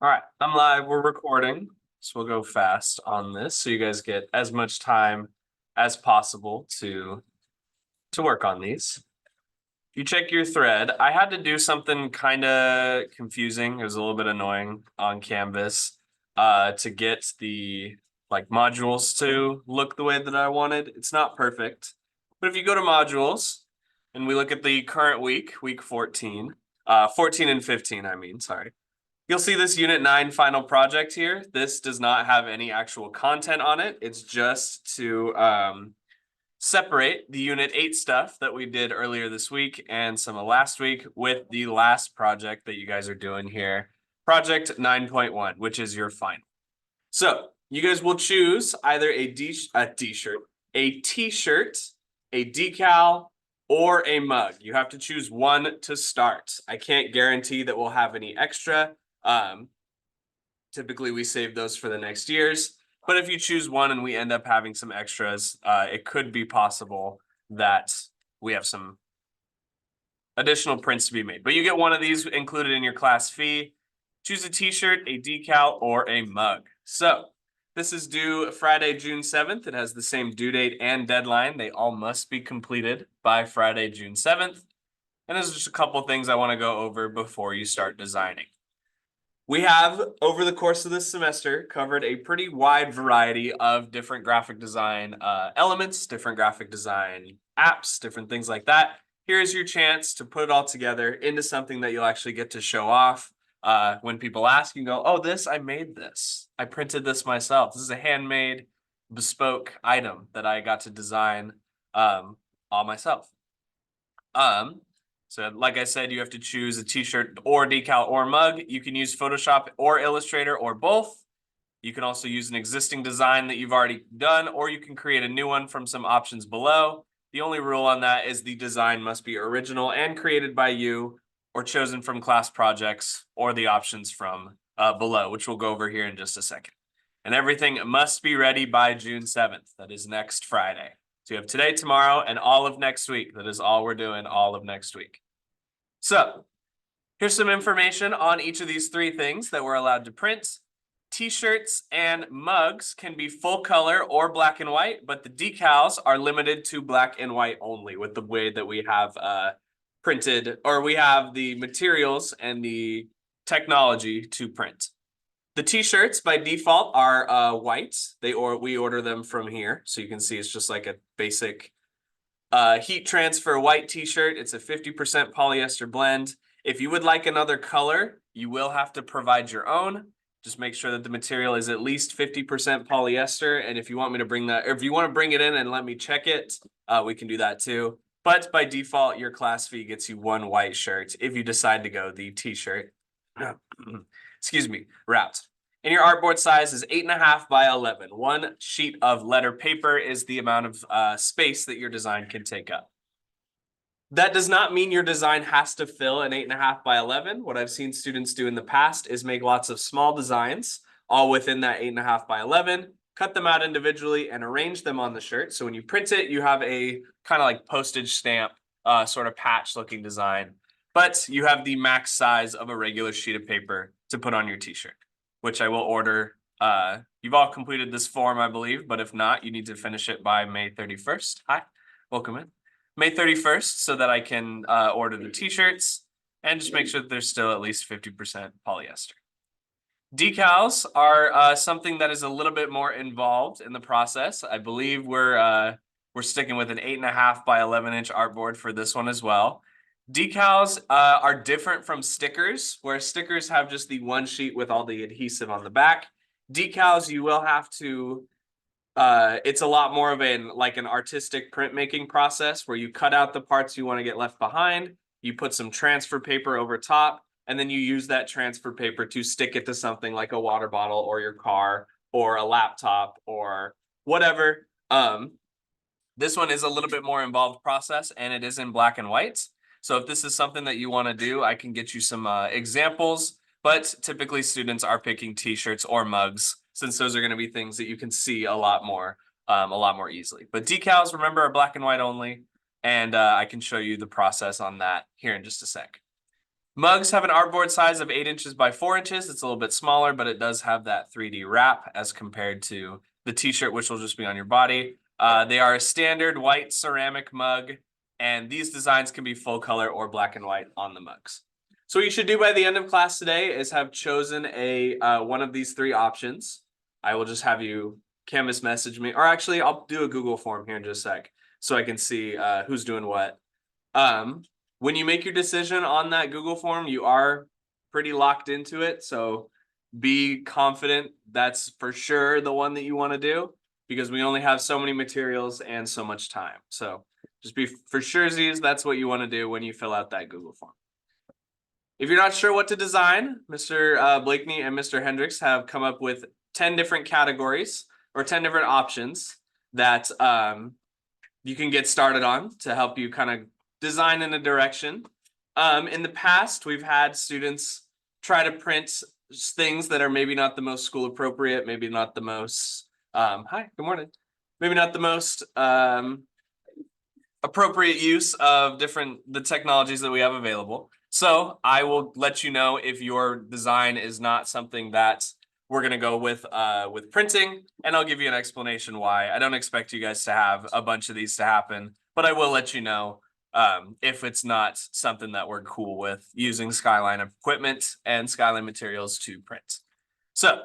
All right, I'm live. We're recording, so we'll go fast on this, so you guys get as much time as possible to work on these. If you check your thread, I had to do something kind of confusing. It was a little bit annoying on Canvas to get the modules to look the way that I wanted. It's not perfect, but if you go to modules and we look at the current week 14, 14 and 15, I mean, sorry. You'll see this Unit 9 final project here. This does not have any actual content on it. It's just to separate the Unit 8 stuff that we did earlier this week and some of last week with the last project that you guys are doing here, Project 9.1, which is your final. So you guys will choose either a t-shirt, a decal, or a mug. You have to choose one to start. I can't guarantee that we'll have any extra. Typically we save those for the next years, but if you choose one and we end up having some extras, it could be possible that we have some additional prints to be made. But you get one of these included in your class fee. Choose a t-shirt, a decal, or a mug. So this is due Friday, June 7th. It has the same due date and deadline. They all must be completed by Friday, June 7th. And there's just a couple things I want to go over before you start designing. We have, over the course of this semester, covered a pretty wide variety of different graphic design elements, different graphic design apps, different things like that. Here's your chance to put it all together into something that you'll actually get to show off. When people ask, you go, oh, I made this. I printed this myself. This is a handmade, bespoke item that I got to design all myself. So like I said, you have to choose a t-shirt or decal or mug. You can use Photoshop or Illustrator or both. You can also use an existing design that you've already done, or you can create a new one from some options below. The only rule on that is the design must be original and created by you or chosen from class projects or the options from below, which we'll go over here in just a second. And everything must be ready by June 7th. That is next Friday. So you have today, tomorrow, and all of next week. That is all we're doing all of next week. So here's some information on each of these three things that we're allowed to print. T-shirts and mugs can be full color or black and white, but the decals are limited to black and white only with the way that we have printed, or we have the materials and the technology to print. The t-shirts by default are white. We order them from here. So you can see it's just like a basic heat transfer white t-shirt. It's a 50% polyester blend. If you would like another color, you will have to provide your own. Just make sure that the material is at least 50% polyester. And if you want me to bring that, or if you want to bring it in and let me check it, we can do that too. But by default, your class fee gets you one white shirt if you decide to go the t-shirt. Excuse me, wrapped. And your artboard size is 8.5 by 11. One sheet of letter paper is the amount of space that your design can take up. That does not mean your design has to fill an 8.5 by 11. What I've seen students do in the past is make lots of small designs all within that 8.5 by 11, cut them out individually and arrange them on the shirt. So when you print it, you have a kind of like postage stamp sort of patch looking design, but you have the max size of a regular sheet of paper to put on your t-shirt, which I will order. You've all completed this form, I believe, but if not, you need to finish it by May 31st. Hi, welcome in. May 31st, so that I can order the t-shirts and just make sure that there's still at least 50% polyester. Decals are something that is a little bit more involved in the process. I believe we're sticking with an 8.5 by 11 inch artboard for this one as well. Decals are different from stickers, where stickers have just the one sheet with all the adhesive on the back. Decals, you will have to, it's a lot more of an artistic printmaking process where you cut out the parts you want to get left behind, you put some transfer paper over top, and then you use that transfer paper to stick it to something like a water bottle or your car or a laptop or whatever. This one is a little bit more involved process, and it is in black and white. So if this is something that you want to do, I can get you some examples, but typically students are picking t-shirts or mugs since those are going to be things that you can see a lot more easily. But decals, remember, are black and white only, and I can show you the process on that here in just a sec. Mugs have an artboard size of 8 inches by 4 inches. It's a little bit smaller, but it does have that 3D wrap as compared to the t-shirt, which will just be on your body. They are a standard white ceramic mug, and these designs can be full color or black and white on the mugs. So what you should do by the end of class today is have chosen a one of these 3 options. I will just have you Canvas message me, or actually I'll do a Google form here in just a sec so I can see who's doing what. When you make your decision on that Google form, you are pretty locked into it. So be confident that's for sure the one that you want to do, because we only have so many materials and so much time. So just be for sure that's what you want to do when you fill out that Google form. If you're not sure what to design, Mr. Blakeney and Mr. Hendricks have come up with 10 different categories or 10 different options that you can get started on to help you kind of design in a direction. In the past, we've had students try to print things that are maybe not the most school appropriate, maybe not the most, hi, good morning. Maybe not the most appropriate use of the technologies that we have available. So I will let you know if your design is not something that we're going to go with printing, and I'll give you an explanation why. I don't expect you guys to have a bunch of these to happen, but I will let you know if it's not something that we're cool with using Skyline equipment and Skyline materials to print. So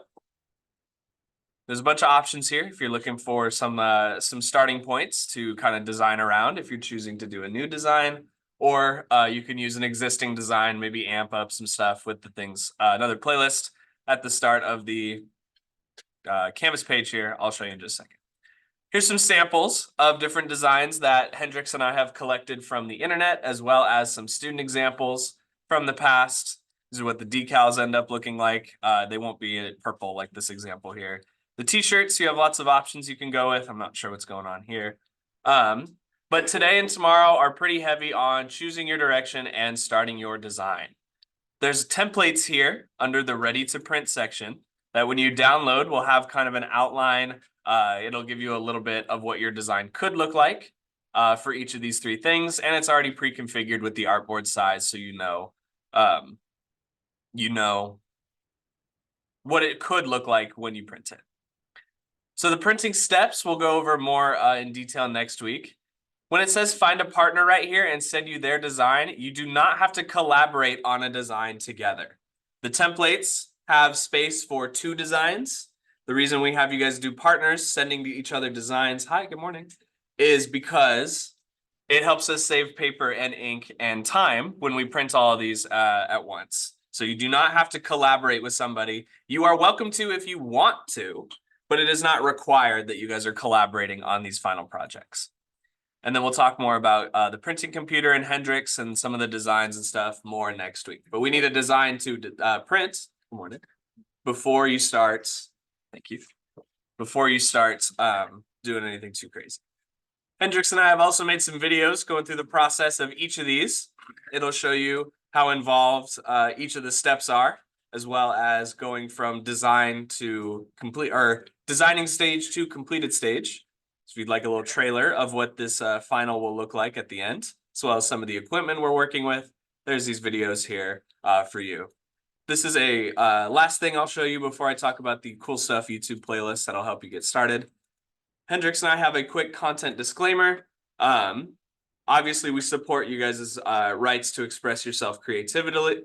there's a bunch of options here if you're looking for some starting points to kind of design around if you're choosing to do a new design, or you can use an existing design, maybe amp up some stuff with the things, another playlist at the start of the Canvas page here. I'll show you in just a second. Here's some samples of different designs that Hendricks and I have collected from the internet, as well as some student examples from the past. These are what the decals end up looking like. They won't be purple like this example here. The t-shirts, you have lots of options you can go with. I'm not sure what's going on here. But today and tomorrow are pretty heavy on choosing your direction and starting your design. There's templates here under the ready to print section that when you download will have kind of an outline. It'll give you a little bit of what your design could look like for each of these 3 things, and it's already pre-configured with the artboard size, so you know what it could look like when you print it. So the printing steps we'll go over more in detail next week. When it says find a partner right here and send you their design, you do not have to collaborate on a design together. The templates have space for 2 designs. The reason we have you guys do partners, sending to each other designs, hi, good morning, is because it helps us save paper and ink and time when we print all of these at once. So you do not have to collaborate with somebody. You are welcome to if you want to, but it is not required that you guys are collaborating on these final projects. And then we'll talk more about the printing computer and Hendricks and some of the designs and stuff more next week. But we need a design to print, good morning, before you start, thank you, before you start doing anything too crazy. Hendricks and I have also made some videos going through the process of each of these. It'll show you how involved each of the steps are, as well as going from design to complete, or designing stage to completed stage. So if you'd like a little trailer of what this final will look like at the end, as well as some of the equipment we're working with, there's these videos here for you. This is a last thing I'll show you before I talk about the cool stuff YouTube playlist that'll help you get started. Hendricks and I have a quick content disclaimer. Obviously, we support you guys' rights to express yourself creatively.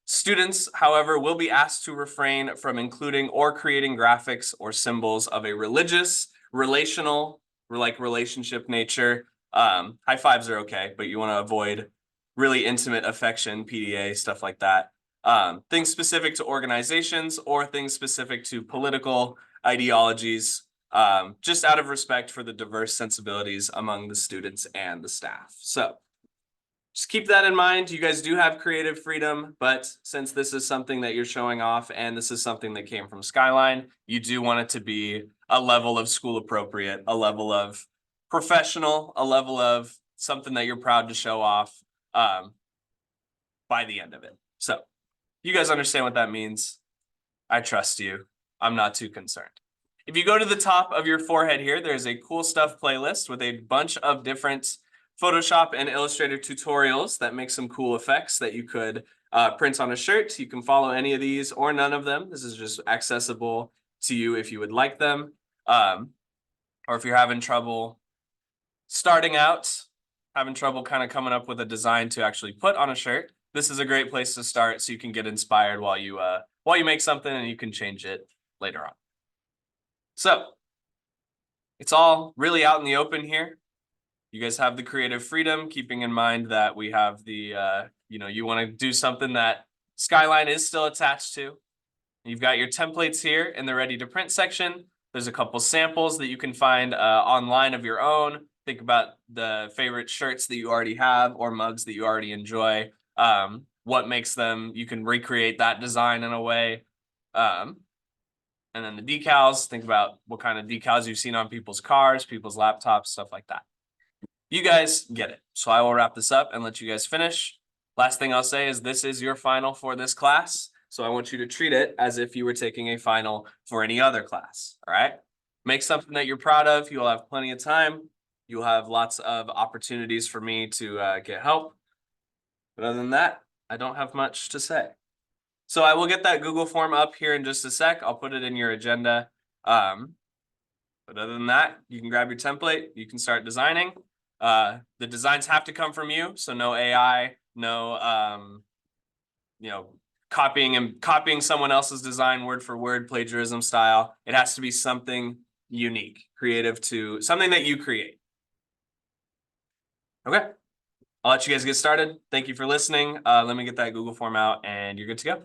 Students, however, will be asked to refrain from including or creating graphics or symbols of a religious, relational, or like relationship nature. High fives are okay, but you want to avoid really intimate affection, PDA, stuff like that. Things specific to organizations or things specific to political ideologies, just out of respect for the diverse sensibilities among the students and the staff. So just keep that in mind. You guys do have creative freedom, but since this is something that you're showing off and this is something that came from Skyline, you do want it to be a level of school appropriate, a level of professional, a level of something that you're proud to show off by the end of it. So you guys understand what that means. I trust you. I'm not too concerned. If you go to the top of your forehead here, there's a cool stuff playlist with a bunch of different Photoshop and Illustrator tutorials that make some cool effects that you could print on a shirt. You can follow any of these or none of them. This is just accessible to you if you would like them. Or if you're having trouble starting out, having trouble kind of coming up with a design to actually put on a shirt, this is a great place to start so you can get inspired while you make something and you can change it later on. So it's all really out in the open here. You guys have the creative freedom, keeping in mind that we have the, you want to do something that Skyline is still attached to. You've got your templates here in the ready to print section. There's a couple samples that you can find online of your own. Think about the favorite shirts that you already have or mugs that you already enjoy. What makes them, you can recreate that design in a way. And then the decals, think about what kind of decals you've seen on people's cars, people's laptops, stuff like that. You guys get it. So I will wrap this up and let you guys finish. Last thing I'll say is this is your final for this class. So I want you to treat it as if you were taking a final for any other class. All right. Make something that you're proud of. You'll have plenty of time. You'll have lots of opportunities for me to get help. But other than that, I don't have much to say. So I will get that Google form up here in just a sec. I'll put it in your agenda. But other than that, you can grab your template. You can start designing. The designs have to come from you. So no AI, no, copying someone else's design word for word, plagiarism style. It has to be something unique, creative to something that you create. Okay. I'll let you guys get started. Thank you for listening. Let me get that Google form out and you're good to go.